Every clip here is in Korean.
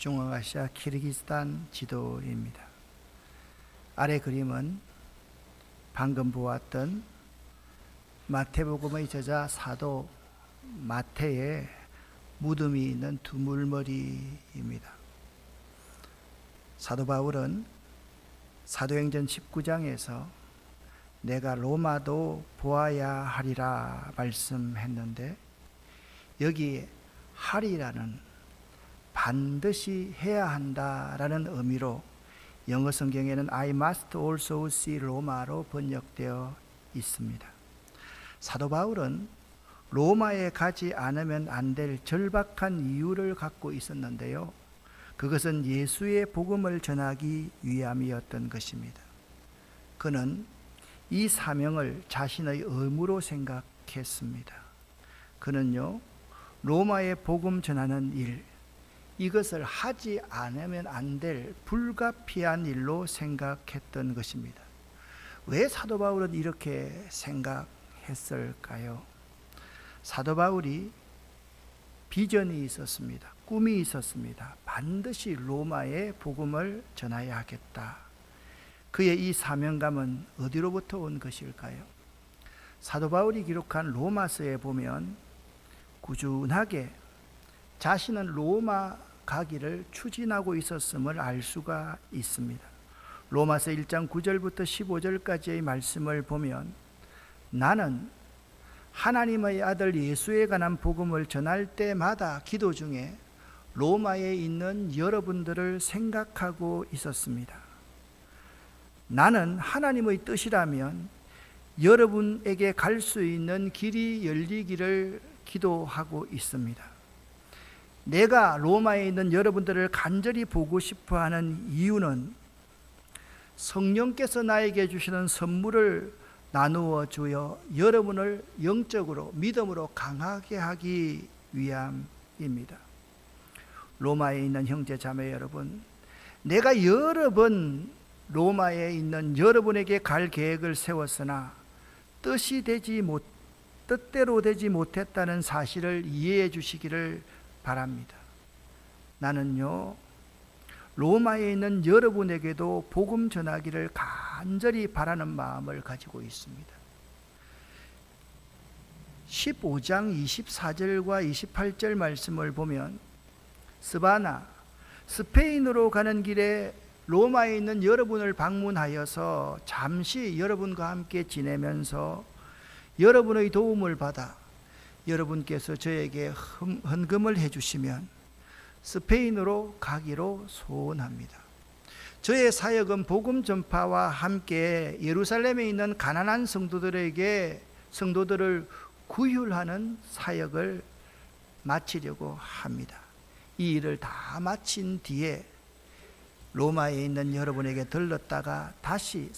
중앙아시아 키르기스탄 지도입니다. 아래 그림은 방금 보았던 마태복음의 저자 사도 마태의 무덤이 있는 두물머리입니다. 사도 바울은 사도행전 19장에서 내가 로마도 보아야 하리라 말씀했는데, 여기에 하리라는 반드시 해야 한다라는 의미로 영어 성경에는 I must also see 로마로 번역되어 있습니다. 사도 바울은 로마에 가지 않으면 안 될 절박한 이유를 갖고 있었는데요, 그것은 예수의 복음을 전하기 위함이었던 것입니다. 그는 이 사명을 자신의 의무로 생각했습니다. 그는요, 로마의 복음 전하는 일, 이것을 하지 않으면 안 될 불가피한 일로 생각했던 것입니다. 왜 사도 바울은 이렇게 생각했을까요? 사도 바울이 비전이 있었습니다. 꿈이 있었습니다. 반드시 로마의 복음을 전해야 하겠다. 그의 이 사명감은 어디로부터 온 것일까요? 사도 바울이 기록한 로마서에 보면 꾸준하게 자신은 로마 가기를 추진하고 있었음을 알 수가 있습니다. 로마서 1장 9절부터 15절까지의 말씀을 보면, 나는 하나님의 아들 예수에 관한 복음을 전할 때마다 기도 중에 로마에 있는 여러분들을 생각하고 있었습니다. 나는 하나님의 뜻이라면 여러분에게 갈 수 있는 길이 열리기를 기도하고 있습니다. 내가 로마에 있는 여러분들을 간절히 보고 싶어 하는 이유는 성령께서 나에게 주시는 선물을 나누어 주어 여러분을 영적으로 믿음으로 강하게 하기 위함입니다. 로마에 있는 형제 자매 여러분, 내가 여러 번 로마에 있는 여러분에게 갈 계획을 세웠으나 뜻대로 되지 못했다는 사실을 이해해 주시기를 바랍니다. 나는요, 로마에 있는 여러분에게도 복음 전하기를 간절히 바라는 마음을 가지고 있습니다. 15장 24절과 28절 말씀을 보면, 스바나, 스페인으로 가는 길에 로마에 있는 여러분을 방문하여서 잠시 여러분과 함께 지내면서 여러분의 도움을 받아 여러분께서 저에게 헌금을 해주시면 스페인으로 가기로 소원합니다. 저의 사역은 복음 전파와 함께 예루살렘에 있는 가난한 성도들을 구휼하는 사역을 마치려고 합니다. 이 일을 다 마친 뒤에 로마에 있는 여러분에게 들렀다가 다시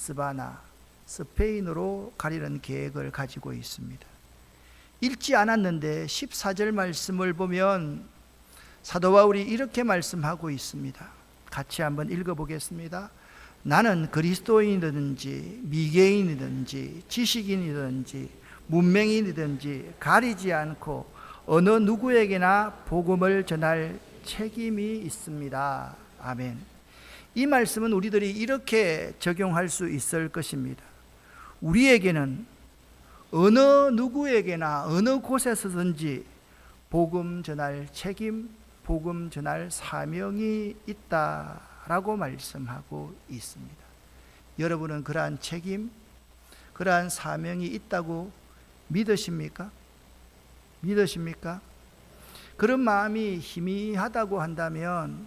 스페인으로 가려는 계획을 가지고 있습니다. 읽지 않았는데 14절 말씀을 보면 사도 바울이 이렇게 말씀하고 있습니다. 같이 한번 읽어보겠습니다. 나는 그리스도인이든지 미개인이든지 지식인이든지 문맹인이든지 가리지 않고 어느 누구에게나 복음을 전할 책임이 있습니다. 아멘. 이 말씀은 우리들이 이렇게 적용할 수 있을 것입니다. 우리에게는 어느 누구에게나 어느 곳에서든지 복음 전할 책임, 복음 전할 사명이 있다라고 말씀하고 있습니다. 여러분은 그러한 책임, 그러한 사명이 있다고 믿으십니까? 믿으십니까? 그런 마음이 희미하다고 한다면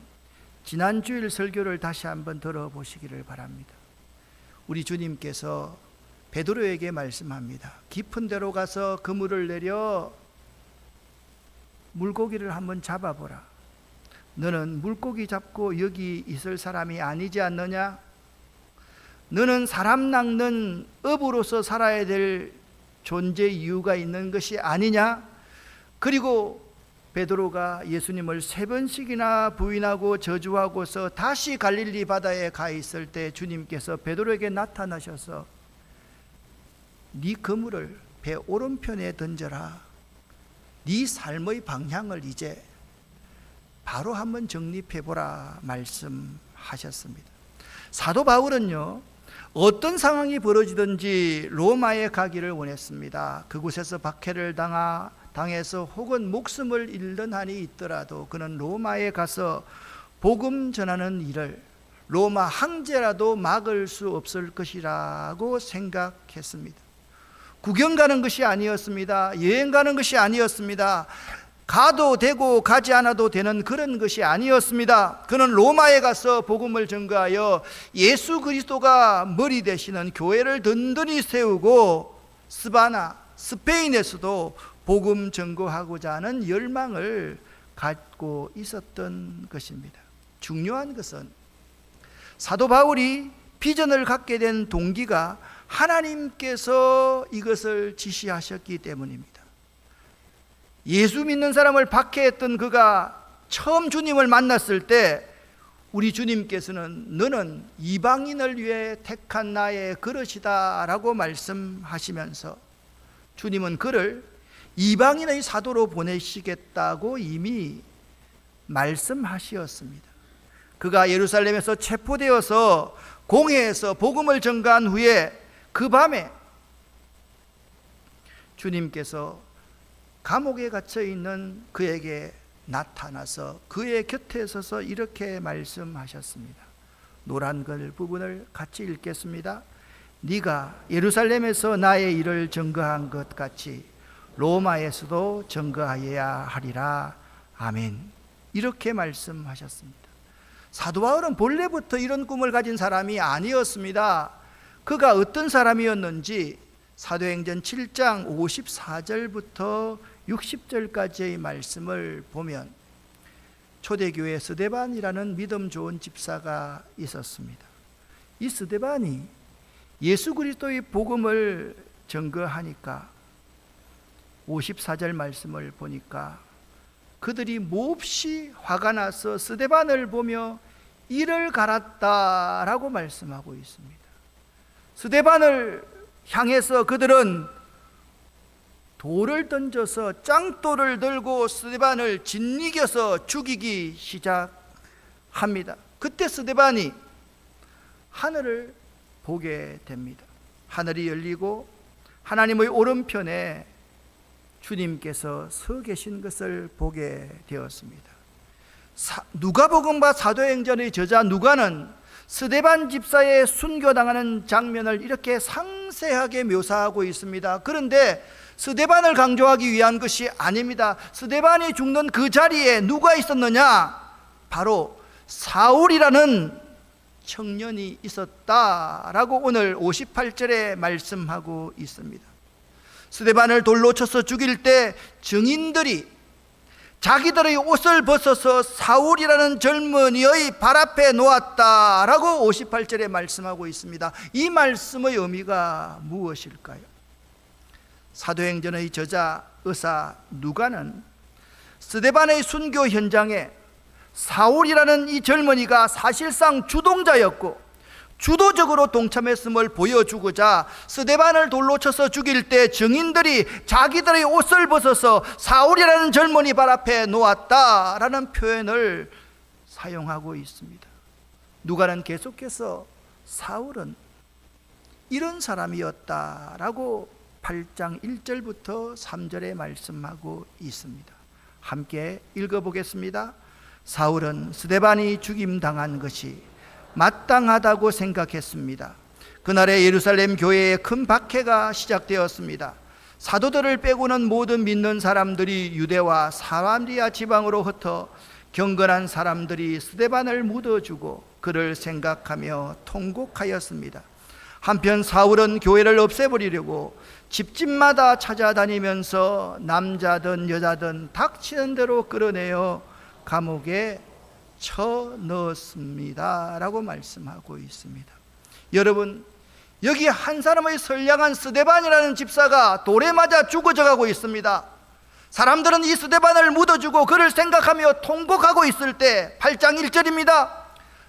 지난 주일 설교를 다시 한번 들어보시기를 바랍니다. 우리 주님께서 베드로에게 말씀합니다. 깊은 데로 가서 그물을 내려 물고기를 한번 잡아보라. 너는 물고기 잡고 여기 있을 사람이 아니지 않느냐? 너는 사람 낚는 업으로서 살아야 될 존재 이유가 있는 것이 아니냐? 그리고 베드로가 예수님을 3번씩이나 부인하고 저주하고서 다시 갈릴리 바다에 가 있을 때 주님께서 베드로에게 나타나셔서 네 그물을 배 오른편에 던져라. 네 삶의 방향을 이제 바로 한번 정립해보라 말씀하셨습니다. 사도 바울은요, 어떤 상황이 벌어지든지 로마에 가기를 원했습니다. 그곳에서 박해를 당해서 혹은 목숨을 잃는 한이 있더라도 그는 로마에 가서 복음 전하는 일을 로마 황제라도 막을 수 없을 것이라고 생각했습니다. 구경 가는 것이 아니었습니다. 여행 가는 것이 아니었습니다. 가도 되고 가지 않아도 되는 그런 것이 아니었습니다. 그는 로마에 가서 복음을 전가하여 예수 그리스도가 머리 되시는 교회를 든든히 세우고 스페인에서도 복음 전거하고자 하는 열망을 갖고 있었던 것입니다. 중요한 것은 사도 바울이 비전을 갖게 된 동기가 하나님께서 이것을 지시하셨기 때문입니다. 예수 믿는 사람을 박해했던 그가 처음 주님을 만났을 때 우리 주님께서는 너는 이방인을 위해 택한 나의 그릇이다 라고 말씀하시면서 주님은 그를 이방인의 사도로 보내시겠다고 이미 말씀하셨습니다. 그가 예루살렘에서 체포되어서 공회에서 복음을 전가한 후에 그 밤에 주님께서 감옥에 갇혀 있는 그에게 나타나서 그의 곁에 서서 이렇게 말씀하셨습니다. 노란 글 부분을 같이 읽겠습니다. 네가 예루살렘에서 나의 일을 전거한 것 같이 로마에서도 전거하여야 하리라. 아멘. 이렇게 말씀하셨습니다. 사도 바울은 본래부터 이런 꿈을 가진 사람이 아니었습니다. 그가 어떤 사람이었는지 사도행전 7장 54절부터 60절까지의 말씀을 보면 초대교회 스데반이라는 믿음 좋은 집사가 있었습니다. 이 스데반이 예수 그리스도의 복음을 전거하니까 54절 말씀을 보니까 그들이 몹시 화가 나서 스데반을 보며 이를 갈았다라고 말씀하고 있습니다. 스데반을 향해서 그들은 돌을 던져서 짱돌을 들고 스데반을 짓이겨서 죽이기 시작합니다. 그때 스데반이 하늘을 보게 됩니다. 하늘이 열리고 하나님의 오른편에 주님께서 서 계신 것을 보게 되었습니다. 누가복음과 사도행전의 저자 누가는 스데반 집사의 순교당하는 장면을 이렇게 상세하게 묘사하고 있습니다. 그런데 스데반을 강조하기 위한 것이 아닙니다. 스데반이 죽는 그 자리에 누가 있었느냐? 바로 사울이라는 청년이 있었다라고 오늘 58절에 말씀하고 있습니다. 스데반을 돌로 쳐서 죽일 때 증인들이 자기들의 옷을 벗어서 사울이라는 젊은이의 발 앞에 놓았다라고 58절에 말씀하고 있습니다. 이 말씀의 의미가 무엇일까요? 사도행전의 저자 의사 누가는 스데반의 순교 현장에 사울이라는 이 젊은이가 사실상 주동자였고 주도적으로 동참했음을 보여주고자 스데반을 돌로 쳐서 죽일 때 증인들이 자기들의 옷을 벗어서 사울이라는 젊은이 발 앞에 놓았다라는 표현을 사용하고 있습니다. 누가는 계속해서 사울은 이런 사람이었다라고 8장 1절부터 3절에 말씀하고 있습니다. 함께 읽어보겠습니다. 사울은 스데반이 죽임당한 것이 마땅하다고 생각했습니다. 그날에 예루살렘 교회에 큰 박해가 시작되었습니다. 사도들을 빼고는 모든 믿는 사람들이 유대와 사마리아 지방으로 흩어 경건한 사람들이 스데반을 묻어주고 그를 생각하며 통곡하였습니다. 한편 사울은 교회를 없애버리려고 집집마다 찾아다니면서 남자든 여자든 닥치는 대로 끌어내어 감옥에 쳐 넣었습니다 라고 말씀하고 있습니다. 여러분, 여기 한 사람의 선량한 스데반이라는 집사가 돌에 맞아 죽어져 가고 있습니다. 사람들은 이 스데반을 묻어주고 그를 생각하며 통곡하고 있을 때 8장 1절입니다.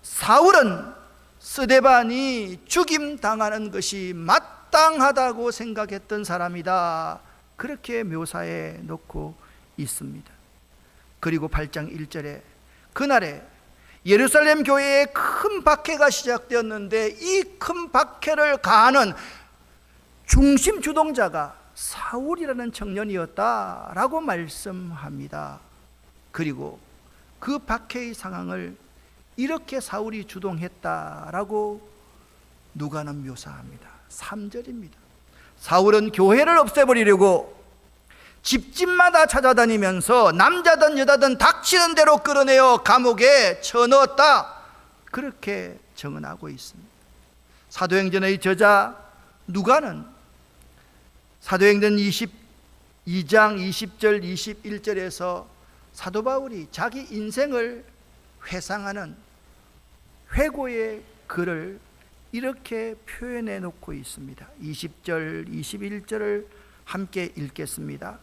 사울은 스데반이 죽임당하는 것이 마땅하다고 생각했던 사람이다, 그렇게 묘사해 놓고 있습니다. 그리고 8장 1절에 그날에 예루살렘 교회에 큰 박해가 시작되었는데 이 큰 박해를 가하는 중심 주동자가 사울이라는 청년이었다라고 말씀합니다. 그리고 그 박해의 상황을 이렇게 사울이 주동했다라고 누가는 묘사합니다. 3절입니다. 사울은 교회를 없애버리려고 집집마다 찾아다니면서 남자든 여자든 닥치는 대로 끌어내어 감옥에 쳐넣었다, 그렇게 증언하고 있습니다. 사도행전의 저자 누가는 사도행전 22장 20절 21절에서 사도 바울이 자기 인생을 회상하는 회고의 글을 이렇게 표현해 놓고 있습니다. 20절 21절을 함께 읽겠습니다.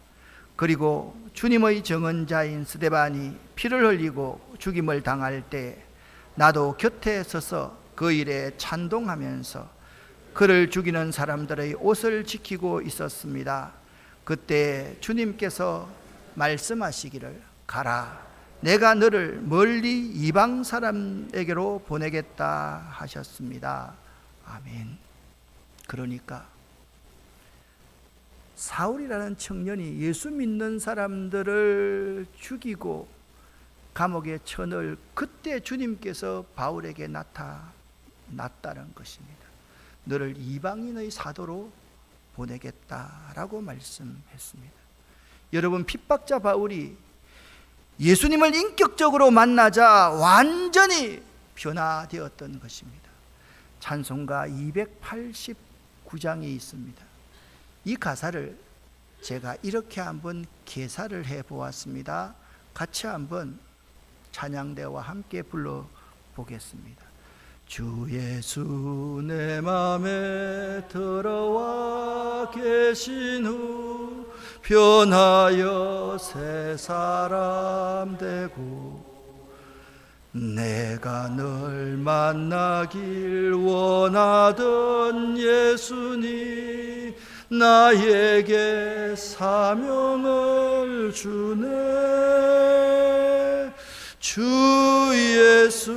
그리고 주님의 증언자인 스데반이 피를 흘리고 죽임을 당할 때 나도 곁에 서서 그 일에 찬동하면서 그를 죽이는 사람들의 옷을 지키고 있었습니다. 그때 주님께서 말씀하시기를 가라, 내가 너를 멀리 이방 사람에게로 보내겠다 하셨습니다. 아멘. 그러니까 사울이라는 청년이 예수 믿는 사람들을 죽이고 감옥에 쳐넣을 그때 주님께서 바울에게 나타났다는 것입니다. 너를 이방인의 사도로 보내겠다라고 말씀했습니다. 여러분, 핍박자 바울이 예수님을 인격적으로 만나자 완전히 변화되었던 것입니다. 찬송가 289장이 있습니다. 이 가사를 제가 이렇게 한번 개사를 해 보았습니다. 같이 한번 찬양대와 함께 불러보겠습니다. 주 예수 내 맘에 들어와 계신 후 변하여 새 사람 되고 내가 널 만나길 원하던 예수님 나에게 사명을 주네. 주 예수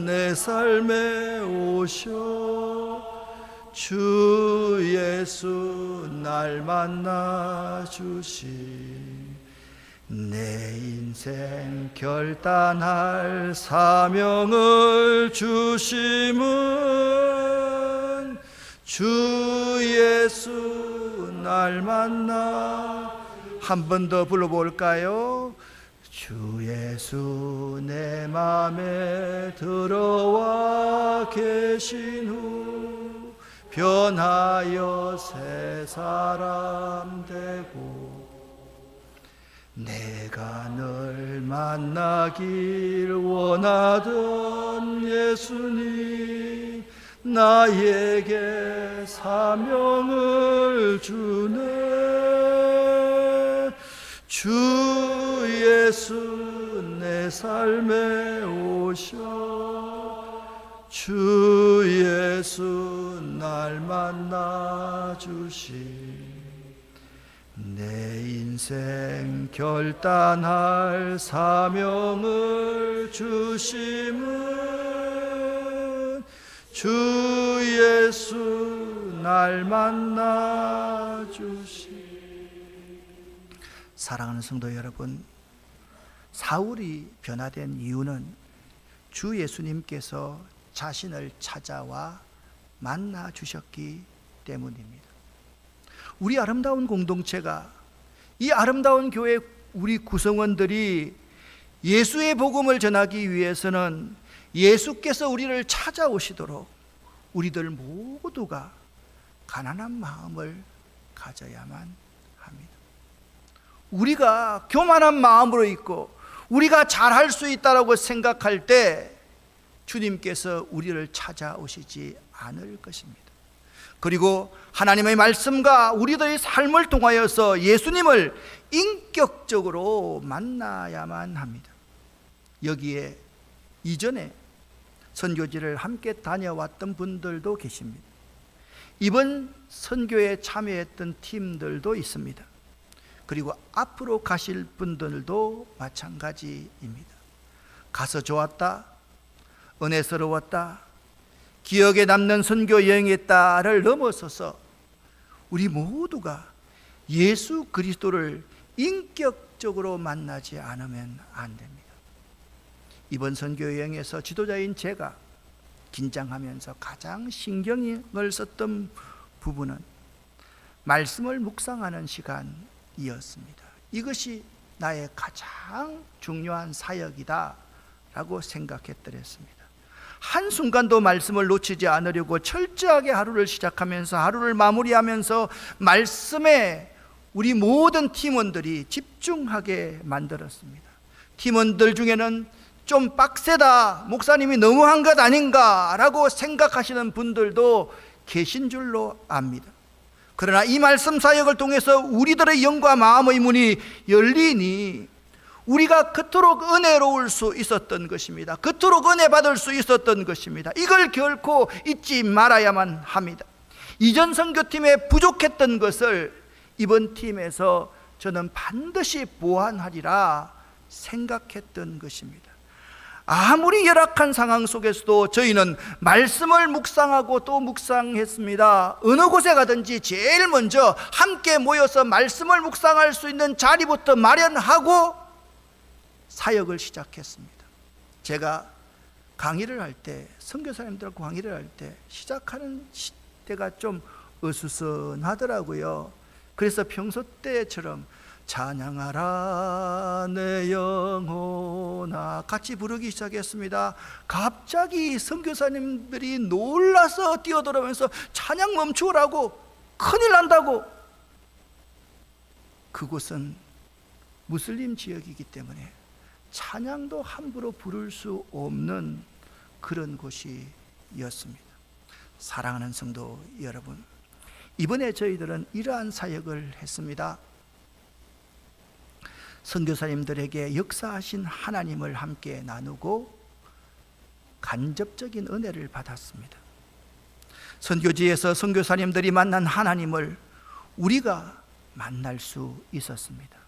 내 삶에 오셔 주 예수 날 만나 주시 내 인생 결단할 사명을 주심은 주 예수 날 만나. 한 번 더 불러볼까요? 주 예수 내 맘에 들어와 계신 후 변하여 새 사람 되고 내가 널 만나길 원하던 예수님 나에게 사명을 주네. 주 예수 내 삶에 오셔 주 예수 날 만나 주시 내 인생 결단할 사명을 주심은 주 예수 날 만나 주시. 사랑하는 성도 여러분, 사울이 변화된 이유는 주 예수님께서 자신을 찾아와 만나 주셨기 때문입니다. 우리 아름다운 공동체가, 이 아름다운 교회 우리 구성원들이 예수의 복음을 전하기 위해서는 예수께서 우리를 찾아오시도록 우리들 모두가 가난한 마음을 가져야만 합니다. 우리가 교만한 마음으로 있고 우리가 잘할 수 있다고 생각할 때 주님께서 우리를 찾아오시지 않을 것입니다. 그리고 하나님의 말씀과 우리들의 삶을 통하여서 예수님을 인격적으로 만나야만 합니다. 여기에 이전에 선교지를 함께 다녀왔던 분들도 계십니다. 이번 선교에 참여했던 팀들도 있습니다. 그리고 앞으로 가실 분들도 마찬가지입니다. 가서 좋았다, 은혜스러웠다, 기억에 남는 선교 여행했다를 넘어서서 우리 모두가 예수 그리스도를 인격적으로 만나지 않으면 안 됩니다. 이번 선교 여행에서 지도자인 제가 긴장하면서 가장 신경을 썼던 부분은 말씀을 묵상하는 시간이었습니다. 이것이 나의 가장 중요한 사역이다 라고 생각했더랬습니다. 한순간도 말씀을 놓치지 않으려고 철저하게 하루를 시작하면서 하루를 마무리하면서 말씀에 우리 모든 팀원들이 집중하게 만들었습니다. 팀원들 중에는 좀 빡세다, 목사님이 너무한 것 아닌가 라고 생각하시는 분들도 계신 줄로 압니다. 그러나 이 말씀 사역을 통해서 우리들의 영과 마음의 문이 열리니 우리가 그토록 은혜로울 수 있었던 것입니다. 그토록 은혜 받을 수 있었던 것입니다. 이걸 결코 잊지 말아야만 합니다. 이전 선교팀에 부족했던 것을 이번 팀에서 저는 반드시 보완하리라 생각했던 것입니다. 아무리 열악한 상황 속에서도 저희는 말씀을 묵상하고 또 묵상했습니다. 어느 곳에 가든지 제일 먼저 함께 모여서 말씀을 묵상할 수 있는 자리부터 마련하고 사역을 시작했습니다. 제가 강의를 할 때, 선교사님들하고 강의를 할 때 시작하는 때가 좀 어수선하더라고요. 그래서 평소 때처럼 찬양하라 내 영혼아 같이 부르기 시작했습니다. 갑자기 선교사님들이 놀라서 뛰어들어오면서 찬양 멈추라고, 큰일 난다고. 그곳은 무슬림 지역이기 때문에 찬양도 함부로 부를 수 없는 그런 곳이었습니다. 사랑하는 성도 여러분, 이번에 저희들은 이러한 사역을 했습니다. 선교사님들에게 역사하신 하나님을 함께 나누고 간접적인 은혜를 받았습니다. 선교지에서 선교사님들이 만난 하나님을 우리가 만날 수 있었습니다.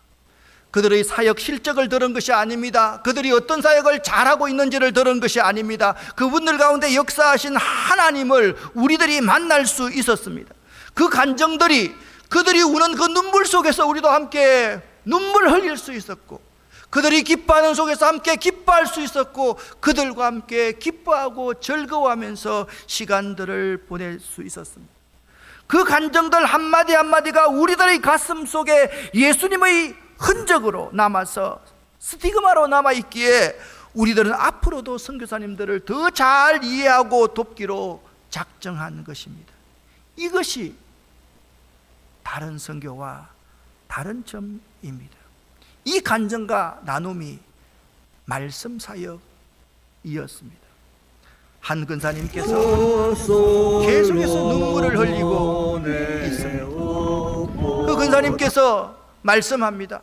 그들의 사역 실적을 들은 것이 아닙니다. 그들이 어떤 사역을 잘하고 있는지를 들은 것이 아닙니다. 그분들 가운데 역사하신 하나님을 우리들이 만날 수 있었습니다. 그 감정들이, 그들이 우는 그 눈물 속에서 우리도 함께 눈물 흘릴 수 있었고, 그들이 기뻐하는 속에서 함께 기뻐할 수 있었고, 그들과 함께 기뻐하고 즐거워하면서 시간들을 보낼 수 있었습니다. 그 감정들 한마디 한마디가 우리들의 가슴 속에 예수님의 흔적으로 남아서 스티그마로 남아있기에 우리들은 앞으로도 선교사님들을 더 잘 이해하고 돕기로 작정한 것입니다. 이것이 다른 선교와 다른 점입니다. 이 간증과 나눔이 말씀 사역이었습니다. 한 근사님께서 계속해서 눈물을 흘리고 있습니다. 그 근사님께서 말씀합니다.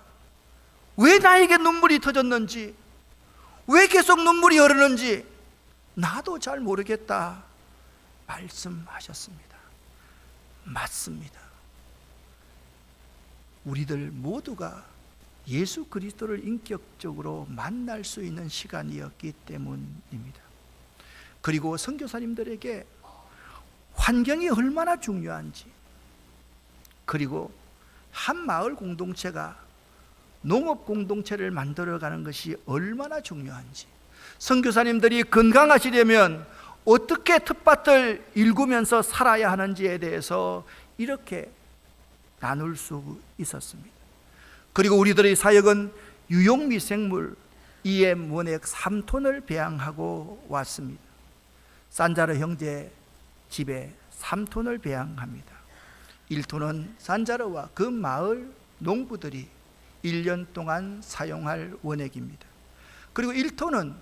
왜 나에게 눈물이 터졌는지, 왜 계속 눈물이 흐르는지 나도 잘 모르겠다 말씀하셨습니다. 맞습니다. 우리들 모두가 예수 그리스도를 인격적으로 만날 수 있는 시간이었기 때문입니다. 그리고 선교사님들에게 환경이 얼마나 중요한지, 그리고 한 마을 공동체가 농업 공동체를 만들어가는 것이 얼마나 중요한지, 선교사님들이 건강하시려면 어떻게 텃밭을 일구면서 살아야 하는지에 대해서 이렇게 나눌 수 있었습니다. 그리고 우리들의 사역은 유용미생물 EM 원액 3톤을 배양하고 왔습니다. 산자르 형제 집에 3톤을 배양합니다. 1톤은 산자르와 그 마을 농부들이 1년 동안 사용할 원액입니다. 그리고 1톤은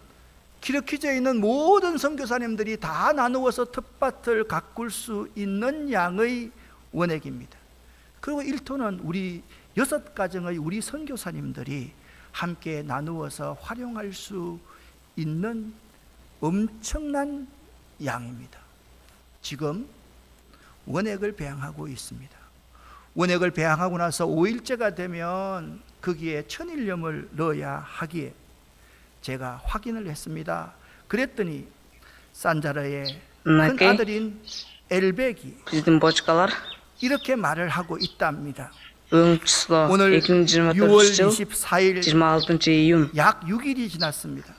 키르키즈에 있는 모든 선교사님들이 다 나누어서 텃밭을 가꿀 수 있는 양의 원액입니다. 그리고 1톤은 우리 6가정의 우리 선교사님들이 함께 나누어서 활용할 수 있는 엄청난 양입니다. 지금 원액을 배양하고 있습니다. 원액을 배양하고 나서 5일째가 되면 거기에 천일염을 넣어야 하기에 제가 확인을 했습니다. 그랬더니 산자르의 큰 Мынакей 아들인 엘백이 биздин бочкалар 이렇게 말을 하고 있답니다. число 오늘 2024 6월 жыл 24일 26-июнь 약 6일이 지났습니다.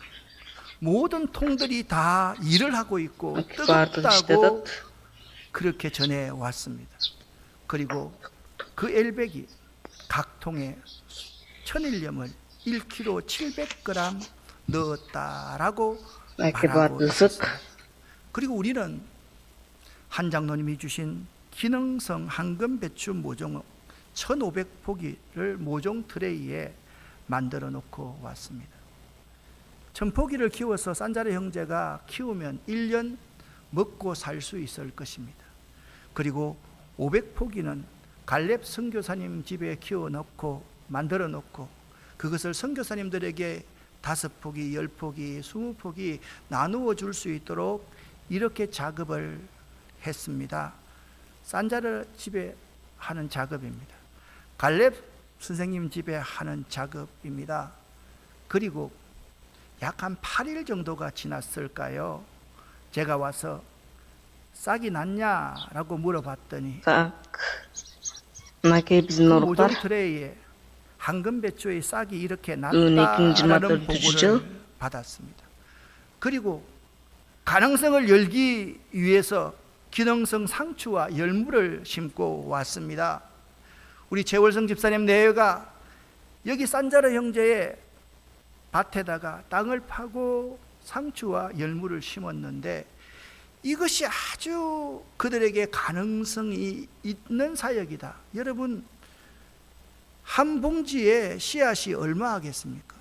모든 통들이 다 일을 하고 있고 баардыгы 뜨겁다고 иштетет. 그렇게 전해 왔습니다. 그리고 그 엘백이 각 통에 천일염을 1kg 700g 넣었다라고 이렇게 말하고 봐도 있습니다. 그리고 우리는 한 장로님이 주신 기능성 황금 배추 모종 1,500포기를 모종 트레이에 만들어 놓고 왔습니다. 1,000포기를 키워서 산자르 형제가 키우면 1년 먹고 살 수 있을 것입니다. 그리고 500포기는 갈렙 선교사님 집에 키워 놓고 만들어 놓고 그것을 선교사님들에게 5포기, 10포기, 20포기 나누어 줄 수 있도록 이렇게 작업을 했습니다. 산자르 집에 하는 작업입니다. 갈렙 선생님 집에 하는 작업입니다. 그리고 약 한 8일 정도가 지났을까요? 제가 와서 싹이 났냐라고 물어봤더니 Так, мынакей 그 биздин 모종 уруктар 트레이에 황금 배추의 싹이 이렇게 은 났다라는 2024 보고를 받았습니다. 그리고 가능성을 열기 위해서 기능성 상추와 열무를 심고 왔습니다. 우리 최월성 집사님 내외가 여기 산자르 형제의 밭에다가 땅을 파고 상추와 열무를 심었는데 이것이 아주 그들에게 가능성이 있는 사역이다. 여러분, 한 봉지에 씨앗이 얼마 하겠습니까?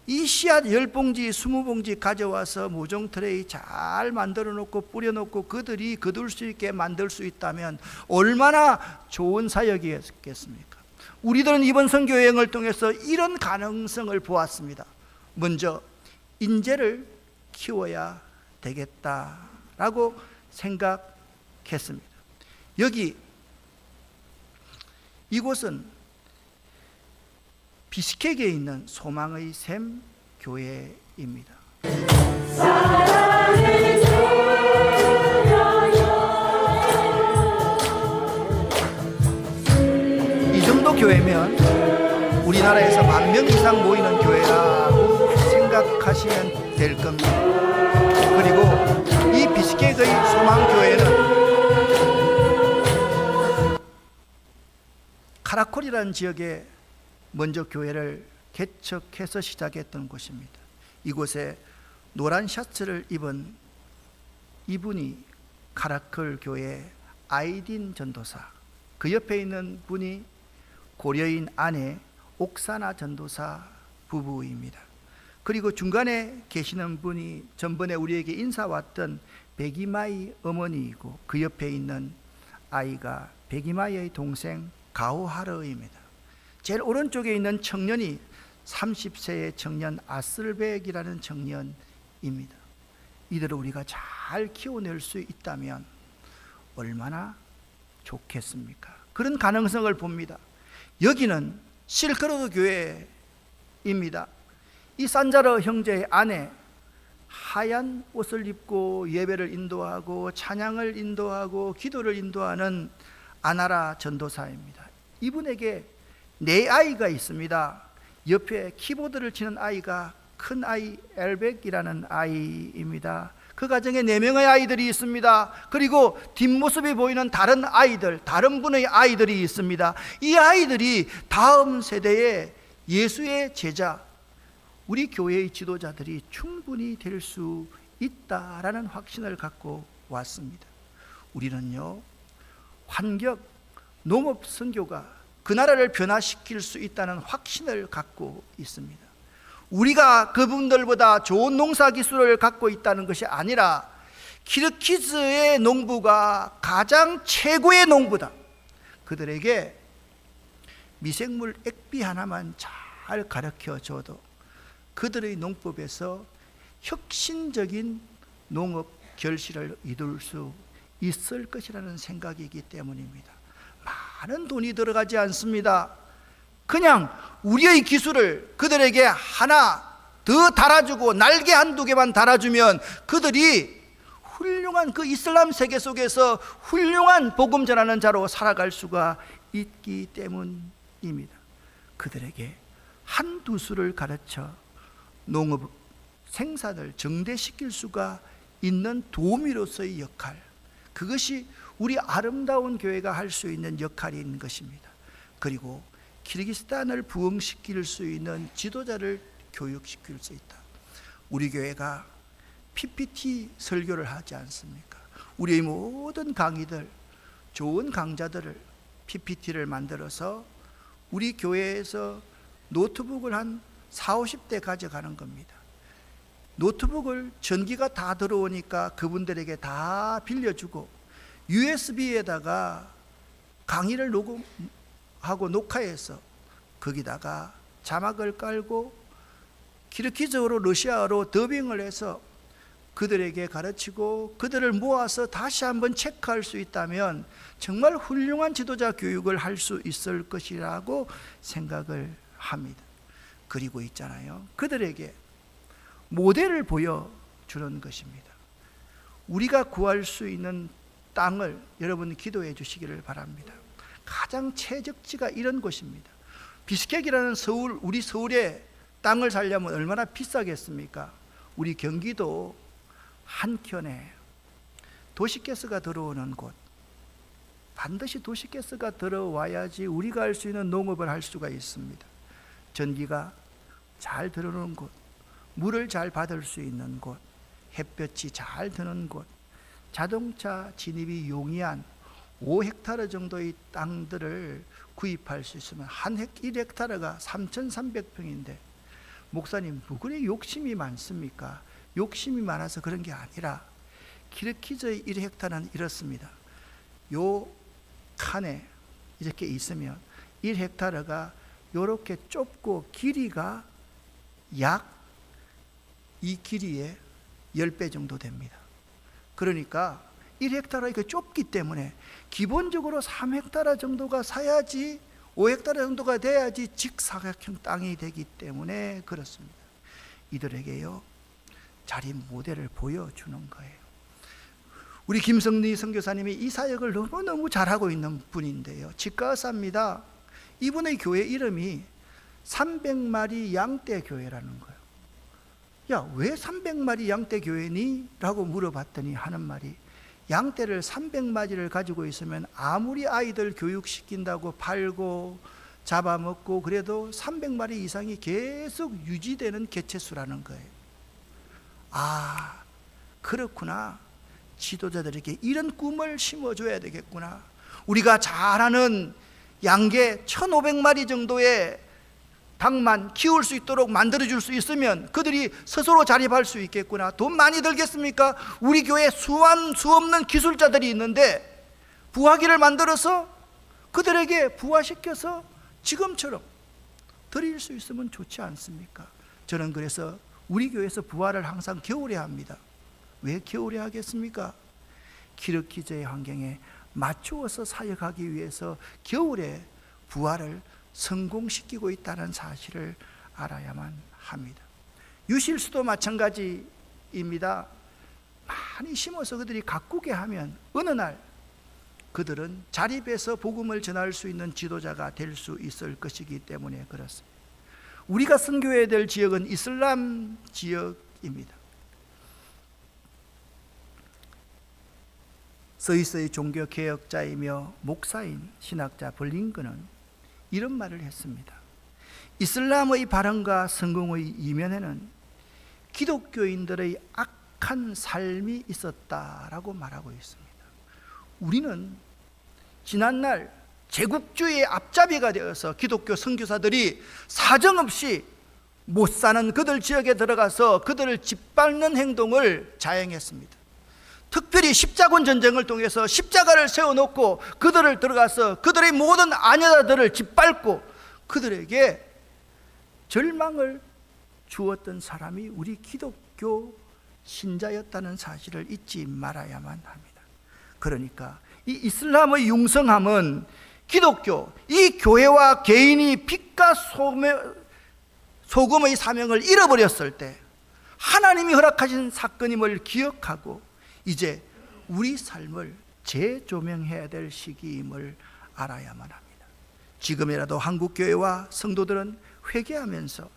이 씨앗 10봉지, 20봉지 가져와서 모종 트레이 잘 만들어 놓고 뿌려 놓고 그들이 거둘 수 있게 만들 수 있다면 얼마나 좋은 사역이었겠습니까? 우리들은 이번 선교 여행을 통해서 이런 가능성을 보았습니다. 먼저 인재를 키워야 되겠다라고 생각했습니다. 여기 이곳은 비스케크에 있는 소망의 샘 교회입니다. 이 정도 교회면 우리나라에서 10,000명 이상 모이는 교회라고 생각하시면 될 겁니다. 그리고 이 비스케크의 소망교회는 카라콜이라는 지역에 먼저 교회를 개척해서 시작했던 곳입니다. 이곳에 노란 셔츠를 입은 이분이 카라콜 교회 아이딘 전도사, 그 옆에 있는 분이 고려인 아내 옥사나 전도사 부부입니다. 그리고 중간에 계시는 분이 전번에 우리에게 인사 왔던 백이마이 어머니이고 그 옆에 있는 아이가 백이마이의 동생 가오하르입니다. 제일 오른쪽에 있는 청년이 30세의 청년 아슬백이라는 청년입니다. 이들을 우리가 잘 키워낼 수 있다면 얼마나 좋겠습니까? 그런 가능성을 봅니다. 여기는 실크로드 교회입니다. 이 산자르 형제의 아내, 하얀 옷을 입고 예배를 인도하고 찬양을 인도하고 기도를 인도하는 아나라 전도사입니다. 이분에게 4아이가 있습니다. 옆에 키보드를 치는 아이가 큰 아이 엘백이라는 아이입니다. 그 가정에 4명의 아이들이 있습니다. 그리고 뒷모습이 보이는 다른 아이들, 다른 분의 아이들이 있습니다. 이 아이들이 다음 세대의 예수의 제자, 우리 교회의 지도자들이 충분히 될 수 있다라는 확신을 갖고 왔습니다. 우리는요, 환경, 농업 선교가 그 나라를 변화시킬 수 있다는 확신을 갖고 있습니다. 우리가 그분들보다 좋은 농사 기술을 갖고 있다는 것이 아니라 키르기즈의 농부가 가장 최고의 농부다. 그들에게 미생물 액비 하나만 잘 가르쳐 줘도 그들의 농법에서 혁신적인 농업 결실을 이룰 수 있을 것이라는 생각이기 때문입니다. 많은 돈이 들어가지 않습니다. 그냥 우리의 기술을 그들에게 하나 더 달아주고 날개 한두 개만 달아주면 그들이 훌륭한 그 이슬람 세계 속에서 훌륭한 복음 전하는 자로 살아갈 수가 있기 때문입니다. 그들에게 한두 수를 가르쳐 농업 생산을 정대시킬 수가 있는 도우미로서의 역할, 그것이 우리 아름다운 교회가 할 수 있는 역할인 것입니다. 그리고 키르기스탄을 부흥시킬 수 있는 지도자를 교육시킬 수 있다. 우리 교회가 PPT 설교를 하지 않습니까? 우리의 모든 강의들, 좋은 강자들을 PPT를 만들어서 우리 교회에서 노트북을 한 40-50대 가져가는 겁니다. 노트북을 전기가 다 들어오니까 그분들에게 다 빌려주고 USB에다가 강의를 녹음하고 녹화해서 거기다가 자막을 깔고 키르키즈어로 러시아어로 더빙을 해서 그들에게 가르치고 그들을 모아서 다시 한번 체크할 수 있다면 정말 훌륭한 지도자 교육을 할 수 있을 것이라고 생각을 합니다. 그리고 있잖아요, 그들에게 모델을 보여주는 것입니다. 우리가 구할 수 있는 땅을 여러분 기도해 주시기를 바랍니다. 가장 최적지가 이런 곳입니다. 비스케크라는 서울, 우리 서울에 땅을 살려면 얼마나 비싸겠습니까? 우리 경기도 한켠에 도시가스가 들어오는 곳, 반드시 도시가스가 들어와야지 우리가 할 수 있는 농업을 할 수가 있습니다. 전기가 잘 들어오는 곳, 물을 잘 받을 수 있는 곳, 햇볕이 잘 드는 곳, 자동차 진입이 용이한 5헥타르 정도의 땅들을 구입할 수 있으면 1헥타르가 3,300평인데 목사님 뭐 그래 욕심이 많습니까? 욕심이 많아서 그런 게 아니라 키르키즈의 1헥타르는 이렇습니다. 요 칸에 이렇게 있으면 1헥타르가 이렇게 좁고 길이가 약 이 길이의 10배 정도 됩니다. 그러니까 1헥타르가 이렇게 좁기 때문에 기본적으로 3헥타르 정도가 사야지 5헥타르 정도가 돼야지 직사각형 땅이 되기 때문에 그렇습니다. 이들에게요 자리 모델을 보여주는 거예요. 우리 김성리 선교사님이 이 사역을 너무너무 잘하고 있는 분인데요, 치과의사입니다. 이분의 교회 이름이 300마리 양떼 교회라는 거예요. 야, 왜 300마리 양떼 교회니? 라고 물어봤더니 하는 말이, 양떼를 300마리를 가지고 있으면 아무리 아이들 교육시킨다고 팔고 잡아먹고 그래도 300마리 이상이 계속 유지되는 개체수라는 거예요. 아, 그렇구나. 지도자들에게 이런 꿈을 심어줘야 되겠구나. 우리가 잘 아는 양개 1,500마리 정도의 닭만 키울 수 있도록 만들어줄 수 있으면 그들이 스스로 자립할 수 있겠구나. 돈 많이 들겠습니까? 우리 교회에 수 없는 기술자들이 있는데 부화기를 만들어서 그들에게 부화시켜서 지금처럼 드릴 수 있으면 좋지 않습니까? 저는 그래서 우리 교회에서 부화를 항상 겨울에 합니다. 왜 겨울에 하겠습니까? 키르키즈의 환경에 맞추어서 사역하기 위해서 겨울에 부화를 성공시키고 있다는 사실을 알아야만 합니다. 유실수도 마찬가지입니다. 많이 심어서 그들이 가꾸게 하면 어느 날 그들은 자립해서 복음을 전할 수 있는 지도자가 될 수 있을 것이기 때문에 그렇습니다. 우리가 선교해야 될 지역은 이슬람 지역입니다. 스위스의 종교개혁자이며 목사인 신학자 블링컨은 이런 말을 했습니다. 이슬람의 발언과 성공의 이면에는 기독교인들의 악한 삶이 있었다라고 말하고 있습니다. 우리는 지난날 제국주의의 앞잡이가 되어서 기독교 선교사들이 사정없이 못 사는 그들 지역에 들어가서 그들을 짓밟는 행동을 자행했습니다. 특별히 십자군 전쟁을 통해서 십자가를 세워놓고 그들을 들어가서 그들의 모든 아녀자들을 짓밟고 그들에게 절망을 주었던 사람이 우리 기독교 신자였다는 사실을 잊지 말아야만 합니다. 그러니까 이 이슬람의 융성함은 기독교, 이 교회와 개인이 빛과 소금의 사명을 잃어버렸을 때 하나님이 허락하신 사건임을 기억하고 이제 우리 삶을 재조명해야 될 시기임을 알아야만 합니다. 지금이라도 한국교회와 성도들은 회개하면서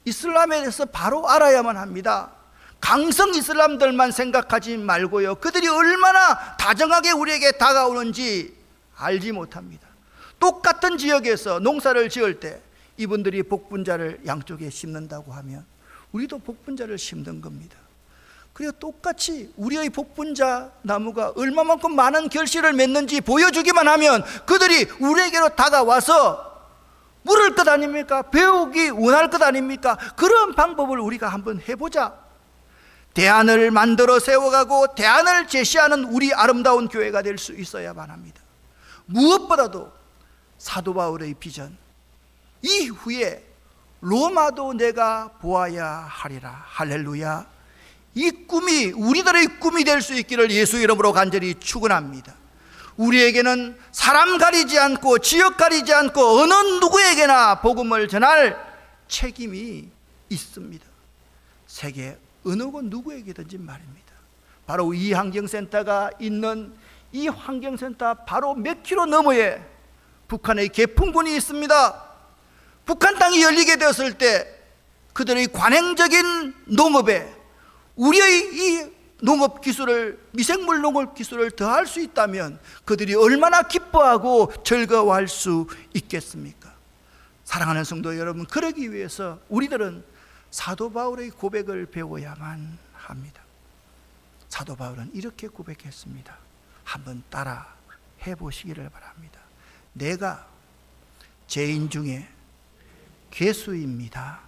이슬람에 대해서 바로 알아야만 합니다. 강성 이슬람들만 생각하지 말고요, 그들이 얼마나 다정하게 우리에게 다가오는지 알지 못합니다. 똑같은 지역에서 농사를 지을 때 이분들이 복분자를 양쪽에 심는다고 하면 우리도 복분자를 심는 겁니다. 그리고 똑같이 우리의 복분자 나무가 얼마만큼 많은 결실을 맺는지 보여주기만 하면 그들이 우리에게로 다가와서 물을 것 아닙니까? 배우기 원할 것 아닙니까? 그런 방법을 우리가 한번 해보자. 대안을 만들어 세워가고 대안을 제시하는 우리 아름다운 교회가 될 수 있어야만 합니다. 무엇보다도 사도 바울의 비전, 이후에 로마도 내가 보아야 하리라. 할렐루야. 이 꿈이 우리들의 꿈이 될 수 있기를 예수 이름으로 간절히 축원합니다. 우리에게는 사람 가리지 않고 지역 가리지 않고 어느 누구에게나 복음을 전할 책임이 있습니다. 세계 어느 곳 누구에게든지 말입니다. 바로 이 환경센터가 있는 이 환경센터 바로 몇 킬로 너머에 북한의 개풍군이 있습니다. 북한 땅이 열리게 되었을 때 그들의 관행적인 농업에 우리의 이 농업 기술을, 미생물 농업 기술을 더할 수 있다면 그들이 얼마나 기뻐하고 즐거워할 수 있겠습니까? 사랑하는 성도 여러분, 그러기 위해서 우리들은 사도 바울의 고백을 배워야만 합니다. 사도 바울은 이렇게 고백했습니다. 한번 따라 해보시기를 바랍니다. 내가 죄인 중에 괴수입니다.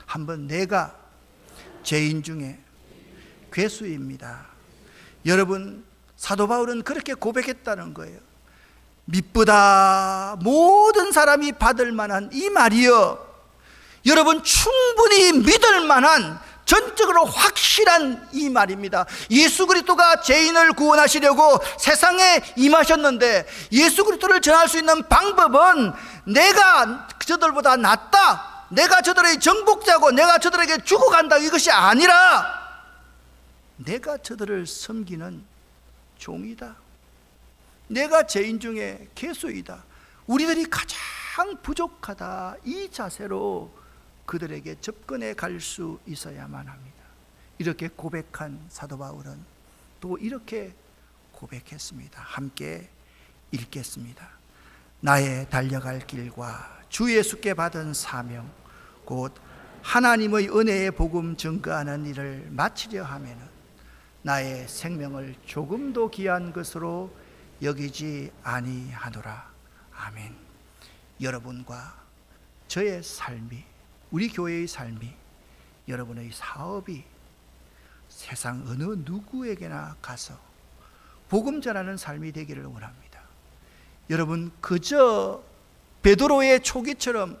한번 내가 죄인 중에 괴수입니다. 여러분, 사도 바울은 그렇게 고백했다는 거예요. 미쁘다 모든 사람이 받을 만한 이 말이요, 여러분 충분히 믿을 만한 전적으로 확실한 이 말입니다. 예수 그리스도가 죄인을 구원하시려고 세상에 임하셨는데 예수 그리스도를 전할 수 있는 방법은 내가 저들보다 낫다, 내가 저들의 정복자고 내가 저들에게 죽어간다, 이것이 아니라 내가 저들을 섬기는 종이다. 내가 죄인 중에 괴수이다. 우리들이 가장 부족하다, 이 자세로 그들에게 접근해 갈 수 있어야만 합니다. 이렇게 고백한 사도 바울은 또 이렇게 고백했습니다. 함께 읽겠습니다. 나의 달려갈 길과 주 예수께 받은 사명, 곧 하나님의 은혜의 복음 증거하는 일을 마치려 하면은 나의 생명을 조금도 귀한 것으로 여기지 아니하노라. 아멘. 여러분과 저의 삶이, 우리 교회의 삶이, 여러분의 사업이 세상 어느 누구에게나 가서 복음 전하는 삶이 되기를 원합니다. 여러분, 그저 베드로의 초기처럼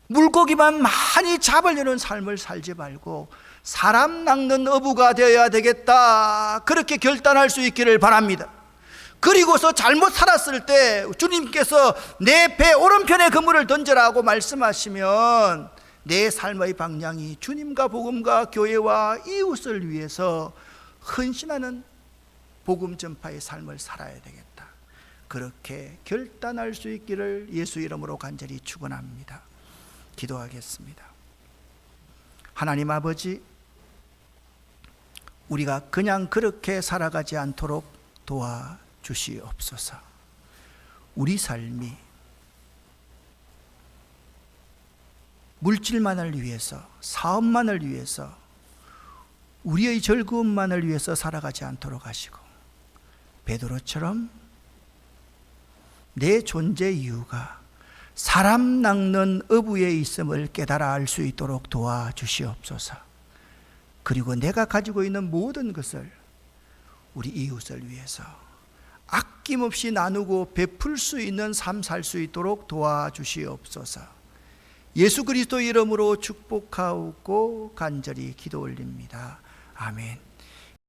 물고기만 많이 잡으려는 삶을 살지 말고 사람 낚는 어부가 되어야 되겠다, 그렇게 결단할 수 있기를 바랍니다. 그리고서 잘못 살았을 때 주님께서 내 배 오른편에 그물을 던져라고 말씀하시면 내 삶의 방향이 주님과 복음과 교회와 이웃을 위해서 헌신하는 복음 전파의 삶을 살아야 되겠다, 그렇게 결단할 수 있기를 예수 이름으로 간절히 축원합니다. 기도하겠습니다. 하나님 아버지, 우리가 그냥 그렇게 살아가지 않도록 도와주시옵소서. 우리 삶이 물질만을 위해서, 사업만을 위해서, 우리의 즐거움만을 위해서 살아가지 않도록 하시고, 베드로처럼 내 존재 이유가 사람 낚는 어부에 있음을 깨달아 알 수 있도록 도와주시옵소서. 그리고 내가 가지고 있는 모든 것을 우리 이웃을 위해서 아낌없이 나누고 베풀 수 있는 삶 살 수 있도록 도와주시옵소서. 예수 그리스도 이름으로 축복하고 간절히 기도 올립니다. 아멘.